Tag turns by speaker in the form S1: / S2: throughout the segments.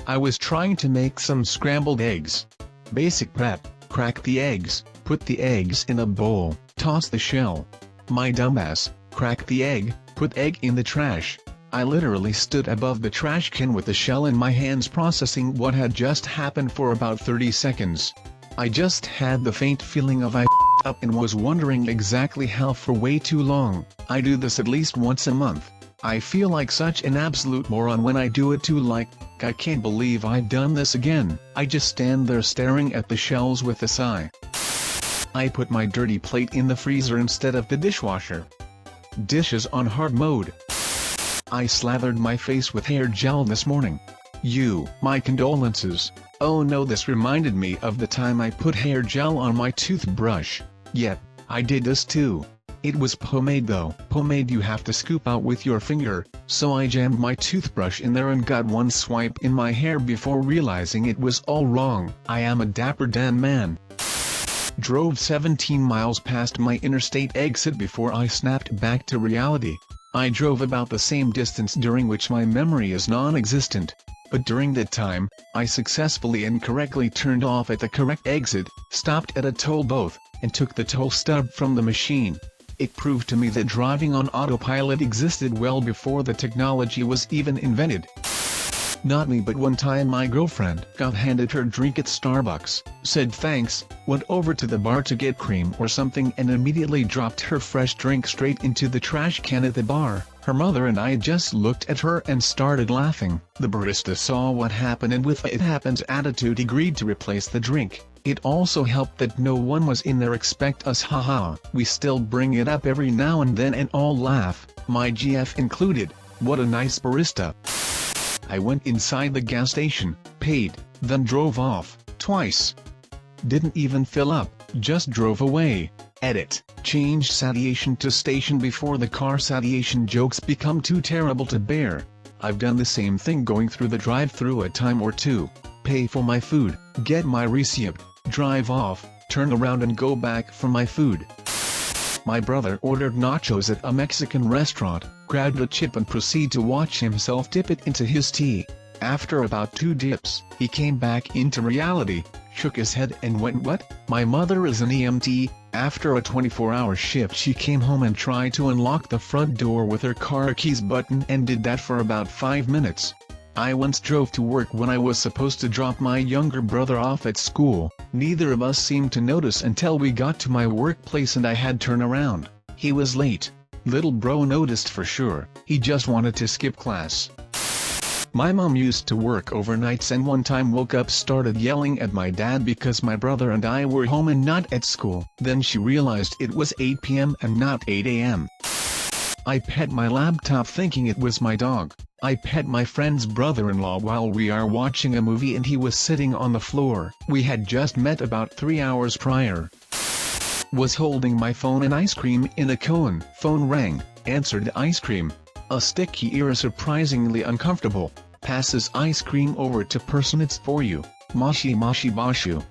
S1: I was trying to make some scrambled eggs. Basic prep: crack the eggs, put the eggs in a bowl, toss the shell. My dumbass, crack the egg, put egg in the trash. I literally stood above the trash can with the shell in my hands processing what had just happened for about 30 seconds. I just had the faint feeling of I f***ed up and was wondering exactly how for way too long. I do this at least once a month. I feel like such an absolute moron when I do it too, like, I can't believe I've done this again. I just stand there staring at the shells with a sigh. I put my dirty plate in the freezer instead of the dishwasher. Dishes on hard mode. I slathered my face with hair gel this morning. My condolences. Oh no, this reminded me of the time I put hair gel on my toothbrush. Yep, I did this too. It was pomade though. Pomade you have to scoop out with your finger, so I jammed my toothbrush in there and got one swipe in my hair before realizing it was all wrong. I am a dapper Dan man. Drove 17 miles past my interstate exit before I snapped back to reality. I drove about the same distance during which my memory is non-existent. But during that time, I successfully and correctly turned off at the correct exit, stopped at a toll booth, and took the toll stub from the machine. It proved to me that driving on autopilot existed well before the technology was even invented. Not me, but one time my girlfriend got handed her drink at Starbucks, said thanks, went over to the bar to get cream or something and immediately dropped her fresh drink straight into the trash can at the bar. Her mother and I just looked at her and started laughing. The barista saw what happened and with a "it happens" attitude agreed to replace the drink. It also helped that no one was in there expect us, haha. We still bring it up every now and then and all laugh, my GF included. What a nice barista. I went inside the gas station, paid, then drove off, twice. Didn't even fill up, just drove away. Edit. Change satiation to station before the car satiation jokes become too terrible to bear. I've done the same thing going through the drive-thru a time or two. Pay for my food, get my receipt, drive off, turn around and go back for my food. My brother ordered nachos at a Mexican restaurant, grabbed a chip and proceeded to watch himself dip it into his tea. After about 2 dips, he came back into reality, shook his head and went, "What?" My mother is an EMT. After a 24-hour shift she came home and tried to unlock the front door with her car keys button and did that for about 5 minutes. I once drove to work when I was supposed to drop my younger brother off at school. Neither of us seemed to notice until we got to my workplace and I had to turn around. He was late. Little bro noticed for sure. He just wanted to skip class. My mom used to work overnights and one time woke up started yelling at my dad because my brother and I were home and not at school. Then she realized it was 8 p.m. and not 8 a.m. I pet my laptop thinking it was my dog. I pet my friend's brother-in-law while we are watching a movie and he was sitting on the floor. We had just met about 3 hours prior. Was holding my phone and ice cream in a cone. Phone rang, answered ice cream. A sticky ear, surprisingly uncomfortable. Passes ice cream over to person, "It's for you, Mashi Mashi Bashu."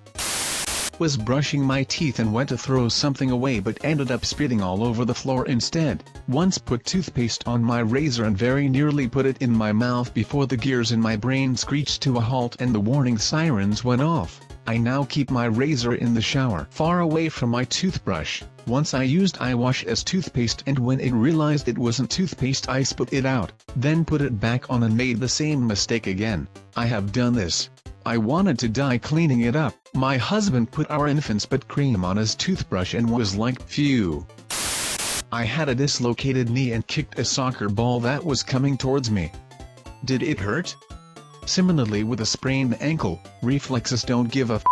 S1: Was brushing my teeth and went to throw something away but ended up spitting all over the floor instead. Once put toothpaste on my razor and very nearly put it in my mouth before the gears in my brain screeched to a halt and the warning sirens went off. I now keep my razor in the shower, far away from my toothbrush. Once I used eyewash as toothpaste and when it realized it wasn't toothpaste I spit it out, then put it back on and made the same mistake again. I have done this. I wanted to die cleaning it up. My husband put our infant's butt cream on his toothbrush and was like, phew. I had a dislocated knee and kicked a soccer ball that was coming towards me. Did it hurt? Similarly with a sprained ankle, reflexes don't give a f***.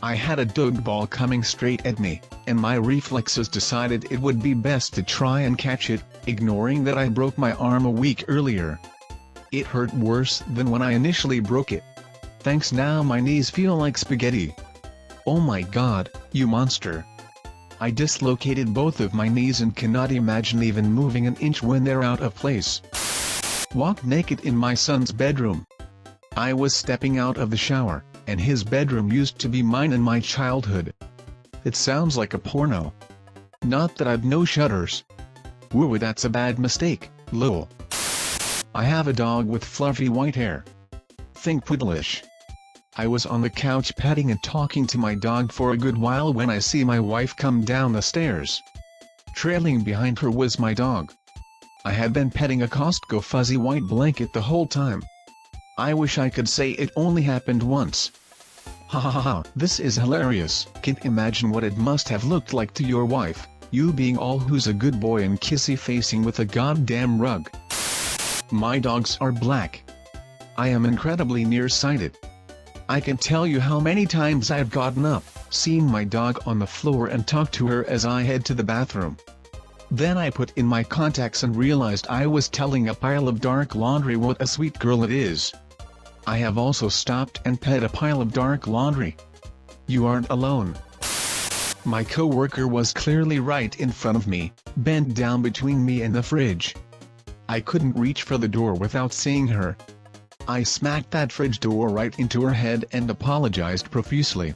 S1: I had a dog ball coming straight at me, and my reflexes decided it would be best to try and catch it, ignoring that I broke my arm a week earlier. It hurt worse than when I initially broke it. Thanks, now my knees feel like spaghetti. Oh my god, you monster. I dislocated both of my knees and cannot imagine even moving an inch when they're out of place. Walked naked in my son's bedroom. I was stepping out of the shower, and his bedroom used to be mine in my childhood. It sounds like a porno. Not that I've no shutters. Woo, that's a bad mistake, lol. I have a dog with fluffy white hair. something poodleish. I was on the couch petting and talking to my dog for a good while when I see my wife come down the stairs. Trailing behind her was my dog. I had been petting a Costco fuzzy white blanket the whole time. I wish I could say it only happened once. Ha ha ha, this is hilarious. Can't imagine what it must have looked like to your wife, you being all who's a good boy and kissy facing with a goddamn rug. My dogs are black. I am incredibly nearsighted. I can tell you how many times I've gotten up, seen my dog on the floor and talked to her as I head to the bathroom. Then I put in my contacts and realized I was telling a pile of dark laundry what a sweet girl it is. I have also stopped and pet a pile of dark laundry. You aren't alone. My coworker was clearly right in front of me, bent down between me and the fridge. I couldn't reach for the door without seeing her. I smacked that fridge door right into her head and apologized profusely.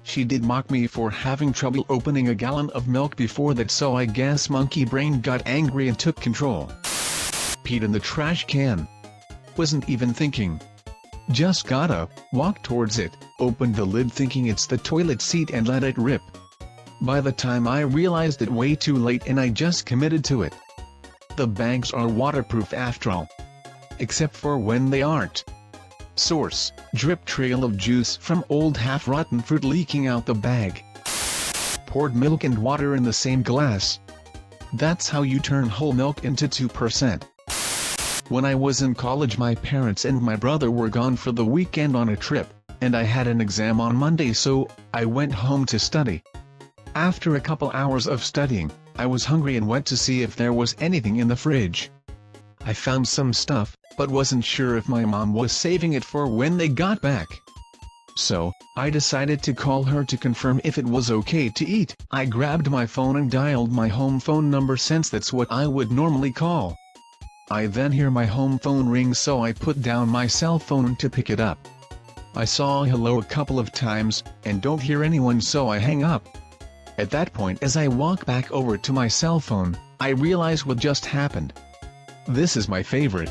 S1: She did mock me for having trouble opening a gallon of milk before that, so I guess monkey brain got angry and took control. Peed in the trash can. Wasn't even thinking. Just got up, walked towards it, opened the lid thinking it's the toilet seat and let it rip. By the time I realized it, way too late, and I just committed to it. The bags are waterproof after all. Except for when they aren't. Source: drip trail of juice from old half-rotten fruit leaking out the bag. Poured milk and water in the same glass. That's how you turn whole milk into 2%. When I was in college, my parents and my brother were gone for the weekend on a trip, and I had an exam on Monday, so I went home to study. After a couple hours of studying, I was hungry and went to see if there was anything in the fridge. I found some stuff, but wasn't sure if my mom was saving it for when they got back. So, I decided to call her to confirm if it was okay to eat. I grabbed my phone and dialed my home phone number since that's what I would normally call. I then hear my home phone ring, so I put down my cell phone to pick it up. I saw hello a couple of times, and don't hear anyone, so I hang up. At that point, as I walk back over to my cell phone, I realize what just happened. This is my favorite.